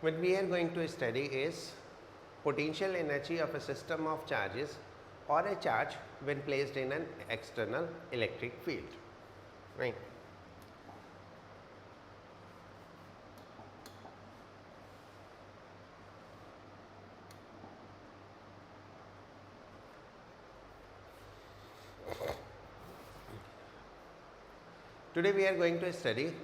What we are going to study is potential energy of a system of charges or a charge when placed in an external electric field, right? Today we are going to study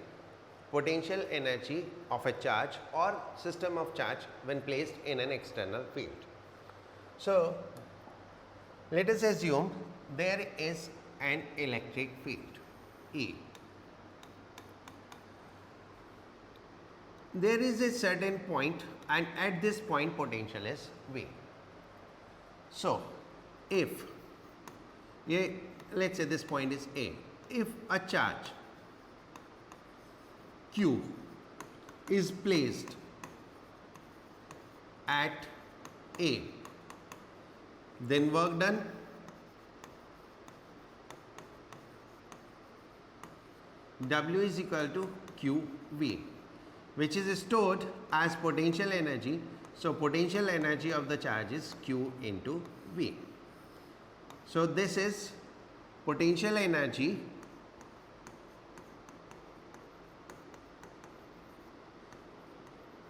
potential energy of a charge or system of charge when placed in an external field. So let us assume there is an electric field E. There is a certain point and at this point potential is V. So if let's say this point is A, if a charge Q is placed at A, then work done. W is equal to QV, which is stored as potential energy. So potential energy of the charge is Q into V. So this is potential energy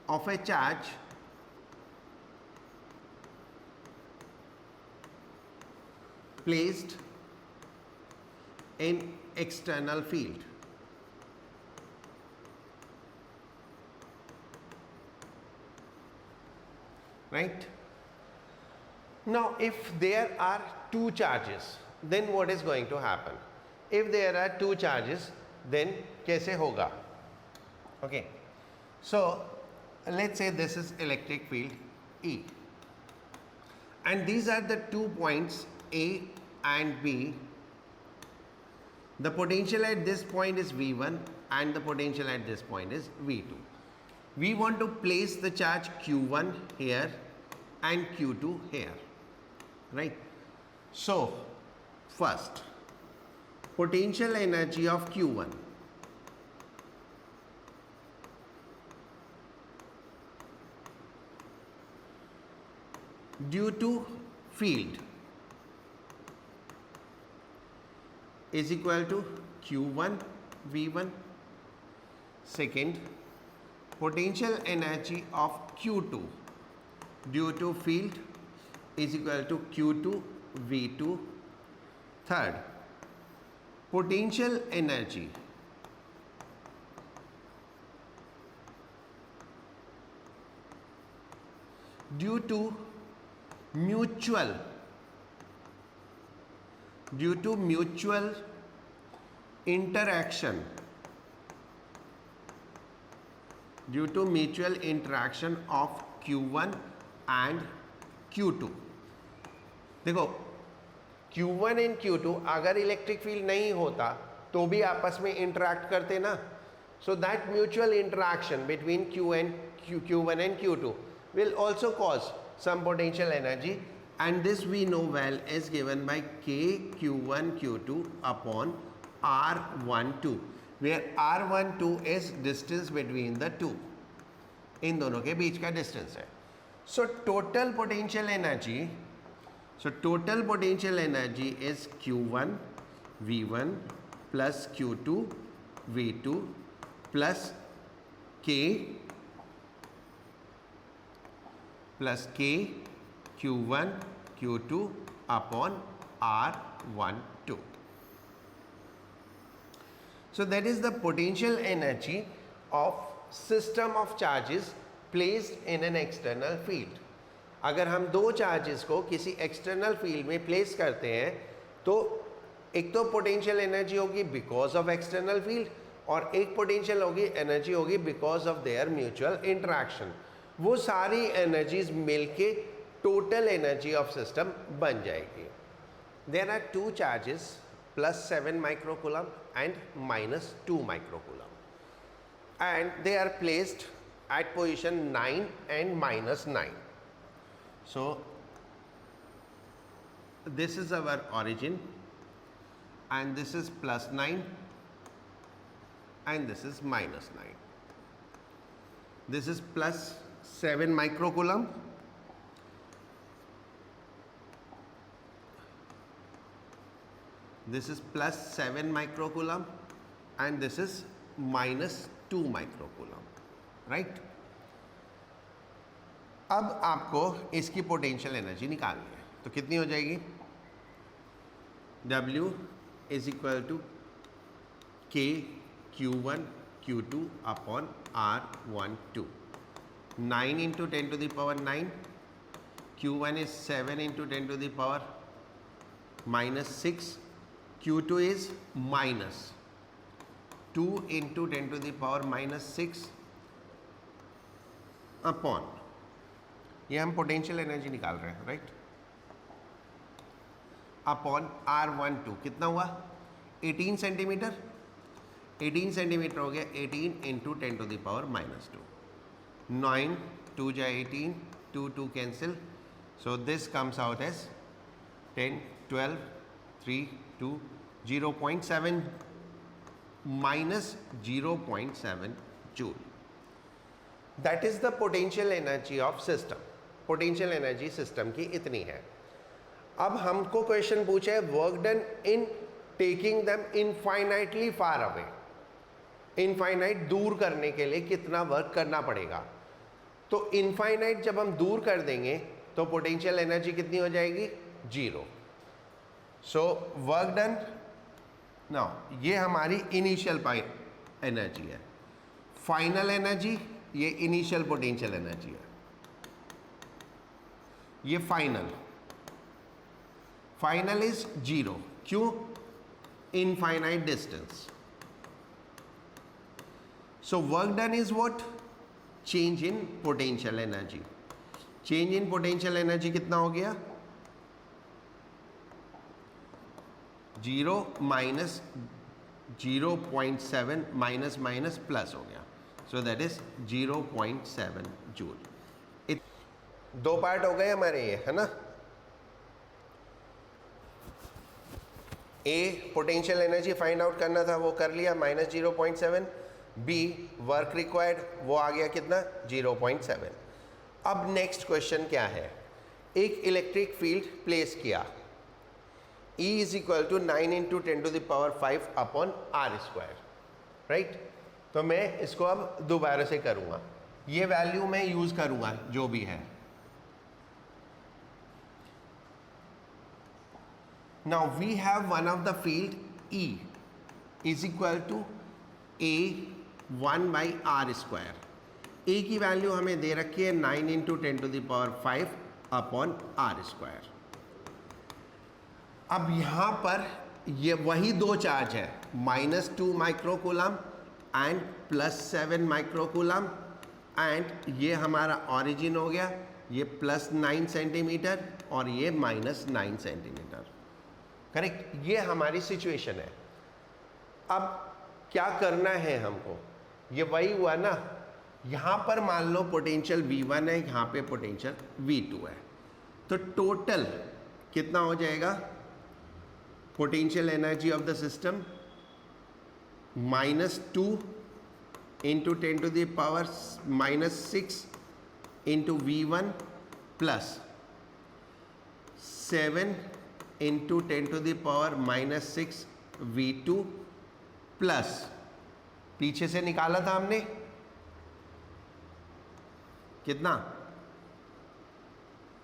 of a charge placed in external field. Right? Now if there are two charges, then what is going to happen? If there are two charges, then कैसे होगा? Okay. So let's say this is electric field E, and these are the 2 points A and B. The potential at this point is V1 and the potential at this point is V2. We want to place the charge Q1 here and Q2 here, right? So first, potential energy of Q1 due to field is equal to Q1 V1. Second, potential energy of Q2 due to field is equal to Q2 V2. Third, potential energy due to mutual interaction of Q1 and Q2. देखो Q1 and Q2 अगर electric field नहीं होता तो भी आपस में interact करते ना. So that mutual interaction between Q1 and Q2 will also cause some potential energy, and this we know well is given by K Q1 Q2 upon R12, where R12 is distance between the two. इन दोनों के बीच का distance है. So total potential energy is Q1 V1 plus Q2 V2 plus K Q1 Q2 upon R12. So that is the potential energy of system of charges placed in an external field. अगर हम दो charges को किसी external field में place करते हैं तो एक तो पोटेंशियल एनर्जी होगी बिकॉज ऑफ एक्सटर्नल फील्ड और एक पोटेंशियल एनर्जी होगी because of their mutual interaction. वो सारी एनर्जीज मिलके टोटल एनर्जी ऑफ सिस्टम बन जाएगी. There are two charges +7 microcoulomb and -2 microcoulomb, and they are placed at position 9 and -9. So this is our origin and this is +9 and this is -9. This is plus 7 microcoulomb, this is plus 7 microcoulomb, and this is minus 2 microcoulomb, right? अब आपको इसकी potential energy निकालनी है, तो कितनी हो जाएगी? W is equal to K Q1 Q2 upon R12, 9 into 10 to the power 9, Q1 is 7 into 10 to the power minus 6, Q2 is minus 2 into 10 to the power minus 6 upon, ये हम potential energy निकाल रहे हैं, right? Upon R12 कितना हुआ? 18 centimetre, 18 centimetre हो गया 18 into 10 to the power minus 2, 9 2 जा 18, 2 2 cancel, so this comes out as 10 12 3 2 0.7 minus 0.7 joule. That is the potential energy of system. Potential energy system की इतनी है. अब हमको क्वेश्चन पूछा है work done in taking them infinitely far away. Infinite दूर करने के लिए कितना वर्क करना पड़ेगा? तो इनफाइनाइट जब हम दूर कर देंगे तो पोटेंशियल एनर्जी कितनी हो जाएगी? 0. सो वर्क डन नाउ, ये हमारी इनिशियल एनर्जी है. फाइनल एनर्जी ये इनिशियल पोटेंशियल एनर्जी है. ये फाइनल इज 0. क्यों? Infinite distance. So work done is what? Change in potential energy. Change in potential energy कितना हो गया? 0 माइनस 0.7 माइनस माइनस प्लस हो गया, सो दैट इज 0.7 जूल. 2 पार्ट हो गए हमारे ये, है ना? ए पोटेंशियल एनर्जी फाइंड आउट करना था, वो कर लिया, माइनस 0.7. बी वर्क रिक्वायर्ड, वो आ गया कितना? 0.7. अब नेक्स्ट क्वेश्चन क्या है? एक इलेक्ट्रिक फील्ड प्लेस किया, E is equal to 9 into 10 to the power 5 upon are square, right? तो मैं इसको अब दोबारा से करूंगा, ये वैल्यू मैं यूज करूंगा जो भी है. Now we have one of the field E is equal to A 1 by r square. A की वैल्यू हमें दे रखी है 9 into 10 to the power 5 upon are square. अब यहाँ पर ये वही 2 चार्ज है, minus 2 microcoulomb and plus 7 microcoulomb, and ये हमारा ऑरिजिन हो गया, ये प्लस 9 सेंटीमीटर और ये माइनस 9 सेंटीमीटर, करेक्ट? ये हमारी सिचुएशन है. अब क्या करना है हमको? ये वही हुआ ना, यहाँ पर मान लो पोटेंशियल V1 है, यहाँ पे पोटेंशियल V2 है, तो टोटल कितना हो जाएगा? potential energy of the system minus 2 into 10 to the power minus 6 into V1 plus 7 into 10 to the power minus 6 V2 plus, पीछे से निकाला था हमने कितना?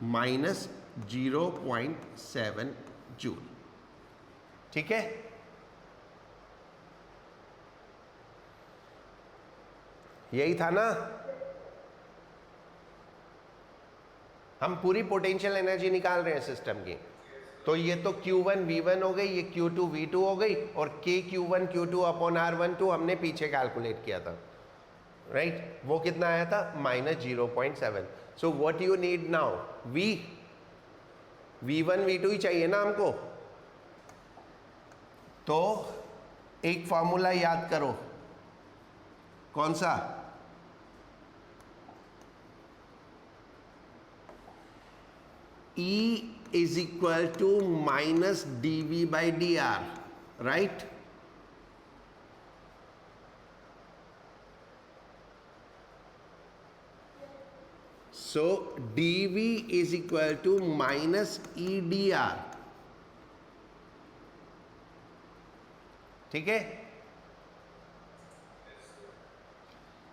Minus 0.7 joule. ठीक है? यही था ना? हम पूरी पोटेंशियल एनर्जी निकाल रहे हैं सिस्टम की. तो ये तो Q1 V1 हो गई, ये Q2 V2 हो गई, और K Q1 Q2 upon R12 हमने पीछे कैलकुलेट किया था, राइट? वो कितना आया था? Minus 0.7. So what you need now? V1 V2 ही चाहिए ना हमको. तो एक फॉर्मूला याद करो, कौन सा? E is equal to minus dV by dr, right? So dv is equal to minus E D R, ठीक है।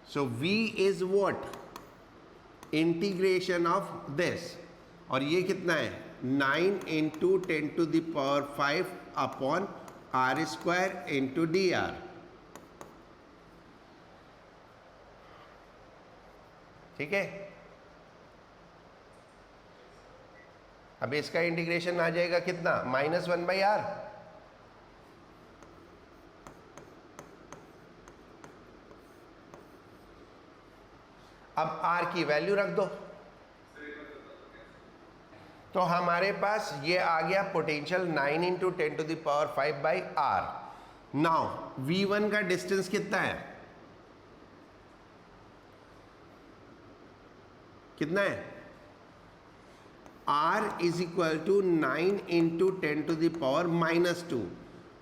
So v is what, integration of this, और ये कितना है 9 into 10 to the power 5 upon are square into D R, ठीक है। अब इसका इंटीग्रेशन आ जाएगा कितना, -1/r, अब r की वैल्यू रख दो, तो हमारे पास ये आ गया potential 9 into 10 to the power 5/r। Now v1 का डिस्टेंस कितना है, कितना है, r is equal to 9 into 10 to the power -2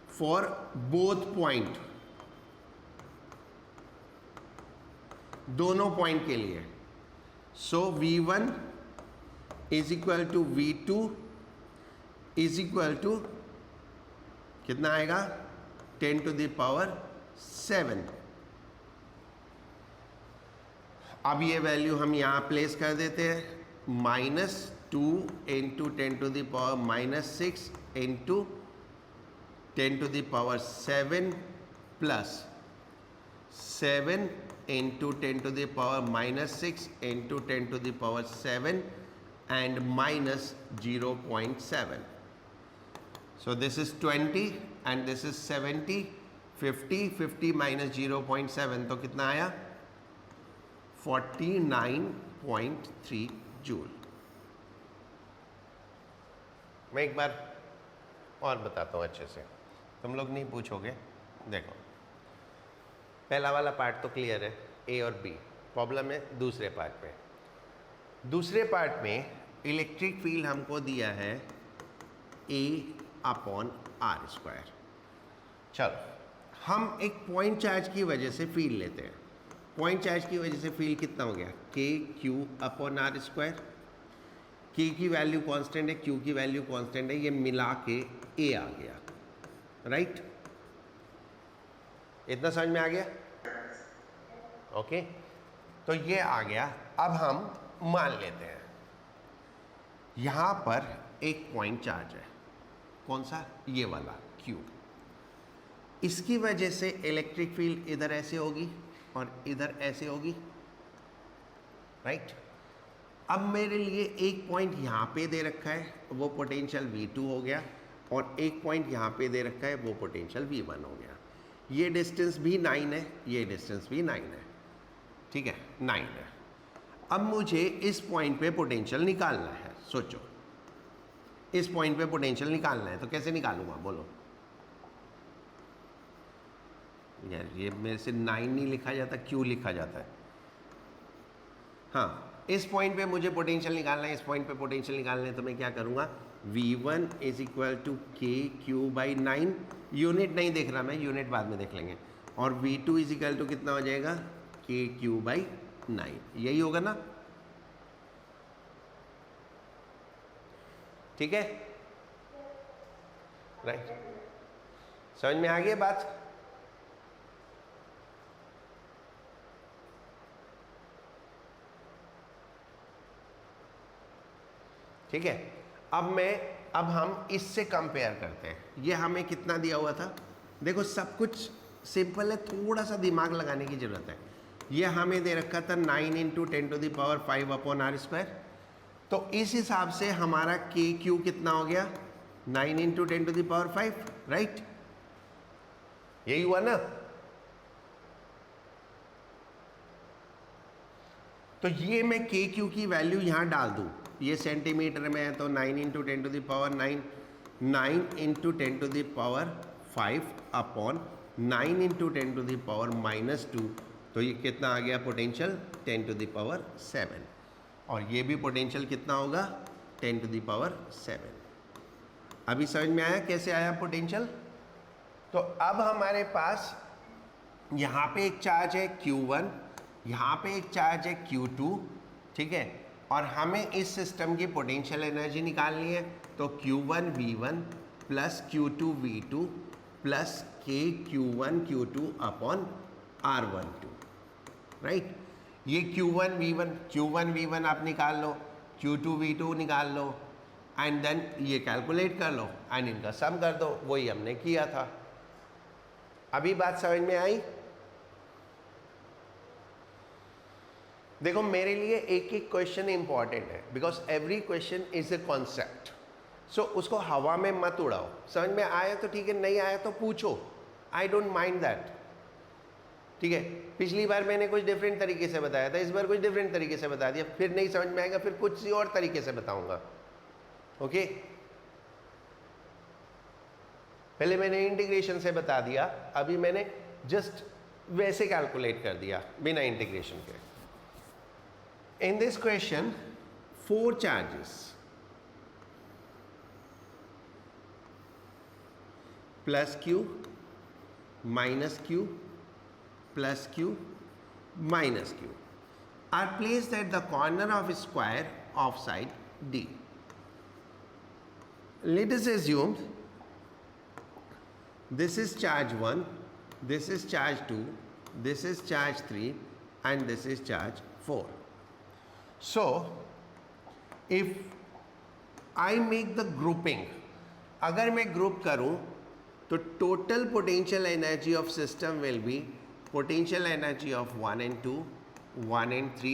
for both point, दोनों पॉइंट के लिए। So v1 is equal to v2 is equal to कितना आएगा 10 टू द पावर 7। अब ये वैल्यू हम यहाँ प्लेस कर देते हैं, -2 into 10 to the power -6 into 10 to the power 7 plus 7 into 10 to the power -6 into 10 to the power 7 and minus 0.7. So this is 20 and this is 70, 50 minus 0.7 तो कितना आया 49.3 जूल। मैं एक बार और बताता हूँ अच्छे से, तुम लोग नहीं पूछोगे। देखो पहला वाला पार्ट तो क्लियर है, ए और बी, प्रॉब्लम है दूसरे पार्ट में। दूसरे पार्ट में इलेक्ट्रिक फील्ड हमको दिया है A/r²। चलो हम एक पॉइंट चार्ज की वजह से फील्ड लेते हैं। पॉइंट चार्ज की वजह से फील्ड कितना हो गया KQ/r²। K की वैल्यू कांस्टेंट है, Q की वैल्यू कांस्टेंट है, ये मिला के A आ गया, राइट। इतना समझ में आ गया, ओके। तो ये आ गया। अब हम मान लेते हैं यहां पर एक पॉइंट चार्ज है, कौन सा, ये वाला Q। इसकी वजह से इलेक्ट्रिक फील्ड इधर ऐसे होगी और इधर ऐसे होगी, राइट। अब मेरे लिए एक पॉइंट यहां पे दे रखा है, वो पोटेंशियल V2 हो गया, और एक पॉइंट यहां पे दे रखा है, वो पोटेंशियल V1 हो गया। ये डिस्टेंस भी 9 है, ये डिस्टेंस भी 9 है, ठीक है, 9 है। अब मुझे इस पॉइंट पे पोटेंशियल निकालना है। सोचो इस पॉइंट पे पोटेंशियल निकालना है, तो कैसे निकालूंगा बोलो यार। ये मेरे से 9 नहीं लिखा जाता, क्यों लिखा जाता है। हाँ, इस पॉइंट पे मुझे पोटेंशियल निकालना है, इस पॉइंट पे पोटेंशियल निकालना है, तो मैं क्या करूंगा, V1 is equal to KQ/9, unit नहीं देख रहा मैं, यूनिट बाद में देख लेंगे, और V2 इज इक्वल टू कितना हो जाएगा KQ/9, यही होगा ना, ठीक है, राइट। समझ में आ गई बात। ठीक है। अब हम इससे कंपेयर करते हैं। ये हमें कितना दिया हुआ था, देखो सब कुछ सिंपल है, थोड़ा सा दिमाग लगाने की जरूरत है। ये हमें दे रखा था 9 into 10 to the power 5 upon r²। तो इस हिसाब से हमारा KQ कितना हो गया 9 into 10 to the power 5, right, यही हुआ ना। तो ये मैं KQ की वैल्यू यहां डाल दूं, ये सेंटीमीटर में है तो 9 into 10 to the power 9, 9 into 10 to the power 5 upon 9 into 10 to the power -2, तो ये कितना आ गया पोटेंशियल 10 टू द पावर 7, और ये भी पोटेंशियल कितना होगा 10 टू द पावर 7। अभी समझ में आया कैसे आया पोटेंशियल। तो अब हमारे पास यहाँ पे एक चार्ज है Q1, यहाँ पे एक चार्ज है Q2, ठीक है, और हमें इस सिस्टम की पोटेंशियल एनर्जी निकालनी है, तो Q1V1 प्लस Q2V2 प्लस के Q1Q2 अपॉन R12, राइट। ये Q1V1 आप निकाल लो, Q2V2 निकाल लो, एंड देन ये कैलकुलेट कर लो एंड इनका सम कर दो, वही हमने किया था। अभी बात समझ में आई? देखो मेरे लिए एक एक क्वेश्चन इंपॉर्टेंट है, because every question is a concept. So उसको हवा में मत उड़ाओ। समझ में आया तो ठीक है, नहीं आया तो पूछो, आई डोंट माइंड दैट, ठीक है। पिछली बार मैंने कुछ डिफरेंट तरीके से बताया था, इस बार कुछ डिफरेंट तरीके से बता दिया, फिर नहीं समझ में आएगा फिर कुछ और तरीके से बताऊंगा, ओके। पहले मैंने इंटीग्रेशन से बता दिया, अभी मैंने जस्ट वैसे कैलकुलेट कर दिया बिना इंटीग्रेशन के। In this question, 4 charges plus Q, minus Q, plus Q, minus Q are placed at the corner of a square of side D. Let us assume this is charge 1, this is charge 2, this is charge 3 and this is charge 4. So, if I make the grouping, अगर मैं group करूं तो total potential energy of system will be potential energy of 1 and 2, 1 and 3,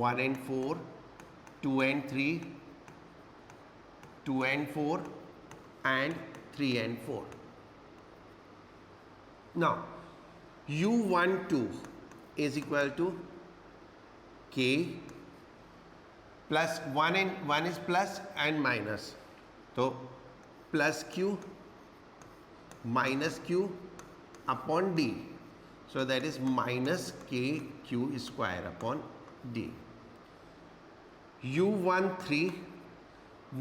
1 and 4, 2 and 3, 2 and 4 and 3 and 4. Now, U12 is equal to K plus 1 is plus and minus, तो plus Q minus Q upon D, so that is minus K Q square upon D। U13,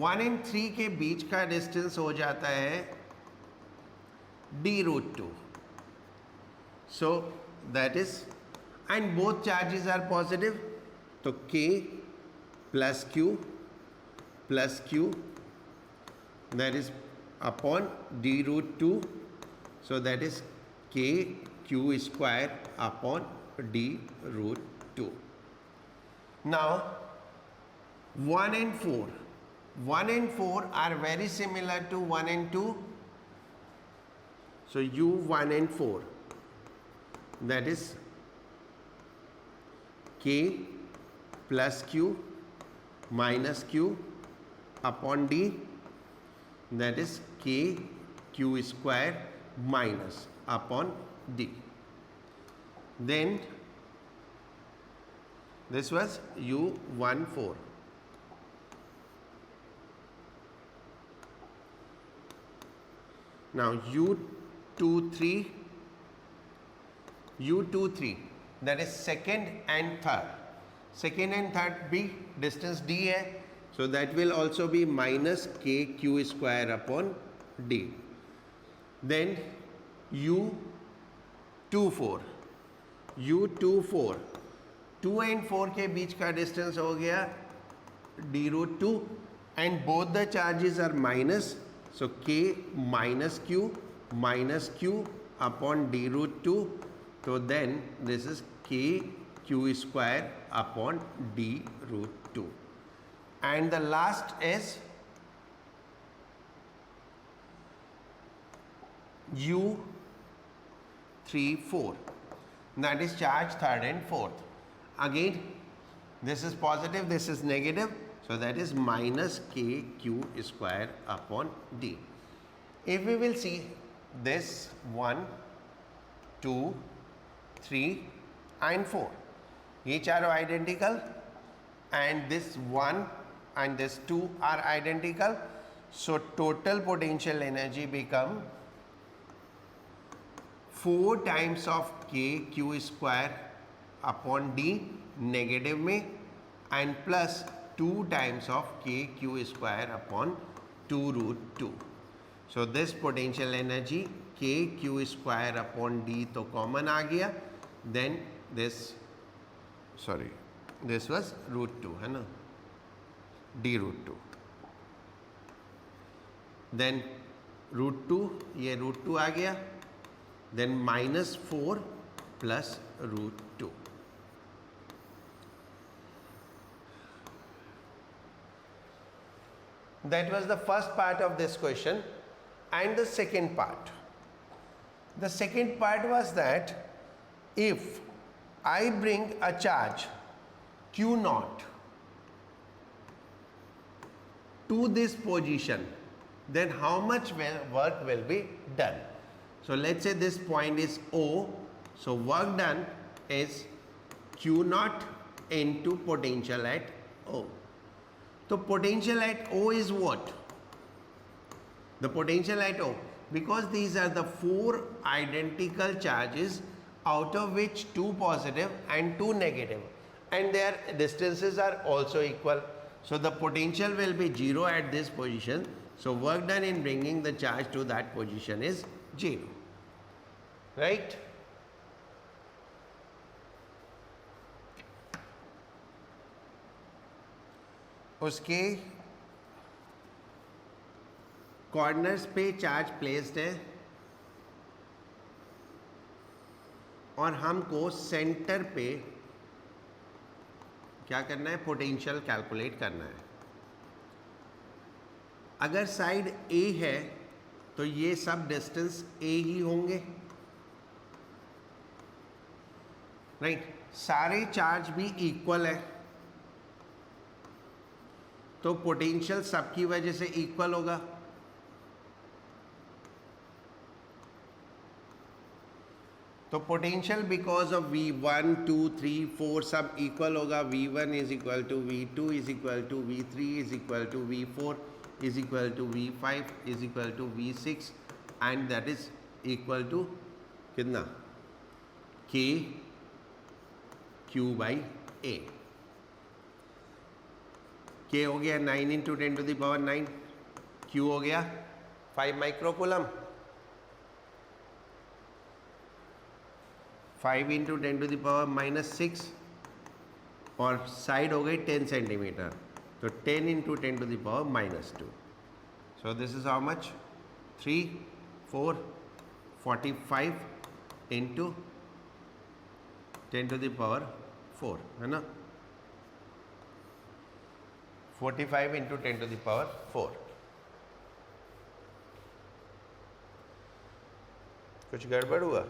1 and 3 के बीच का distance हो जाता है D√2, so that is, and both charges are positive, तो K plus Q that is upon D√2, so that is K Q square upon D√2. Now 1 and 4 are very similar to 1 and 2, so U1 and 4 that is K plus Q minus Q upon D, that is K Q square minus upon D. Then this was U14. Now U23, that is second and third. Second and third भी distance D है, so that will also be minus K Q square upon D. Then U24, 2 and 4 के बीच का distance हो गया D√2 and both the charges are minus, so K minus Q upon D√2, so then this is K Q square upon D√2, and the last is U34, that is charge third and fourth. Again this is positive, this is negative, so that is minus K Q square upon D. If we will see this 1, 2, 3 and 4, ये चारों identical, and this 1 and this 2 are identical, so total potential energy become 4 times of K Q square upon D negative में, and plus 2 times of K Q square upon 2√2. So this potential energy K Q square upon D तो common आ गया, then this was √2 है ना, D root two, then root two, ये root two आ गया, then -4 plus root two. That was the first part of this question. And the second part. The second part was that if I bring a charge Q naught to this position, then how much work will be done? So let's say this point is O. So work done is Q naught into potential at O. So potential at O is what? The potential at O, because these are the 4 identical charges, out of which 2 positive and 2 negative, and their distances are also equal. So the potential will be 0 at this position. So work done in bringing the charge to that position is 0. Right? उसके corners पे charge placed है और हमको centre पे क्या करना है, potential calculate करना है. अगर साइड ए है तो ये सब डिस्टेंस ए ही होंगे, राइट. सारे चार्ज भी इक्वल है तो पोटेंशियल सबकी वजह से इक्वल होगा. तो पोटेंशियल बिकॉज ऑफ V1, 2, 3, 4 सब इक्वल होगा. V1 is equal to V2 is equal to V3 is equal to V4 is equal to V5 is equal to V6 and that is equal to कितना, K Q by A. K हो गया 9 into 10 to the power 9, Q हो गया 5 microcoulomb, 5 into 10 to the power -6, और side हो गई 10 centimetre, तो 10 into 10 to the power -2. So this is how much, 3, 4, 45 into 10 to the power 4, है ना, 45 इंटू 10 टू द पावर 4. कुछ गड़बड़ हुआ?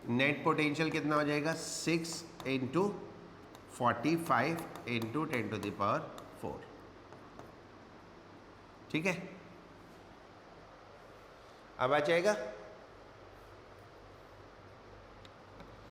नेट पोटेंशियल कितना हो जाएगा, 6 into 45 into 10 to the power 4. ठीक है, अब आ जाएगा.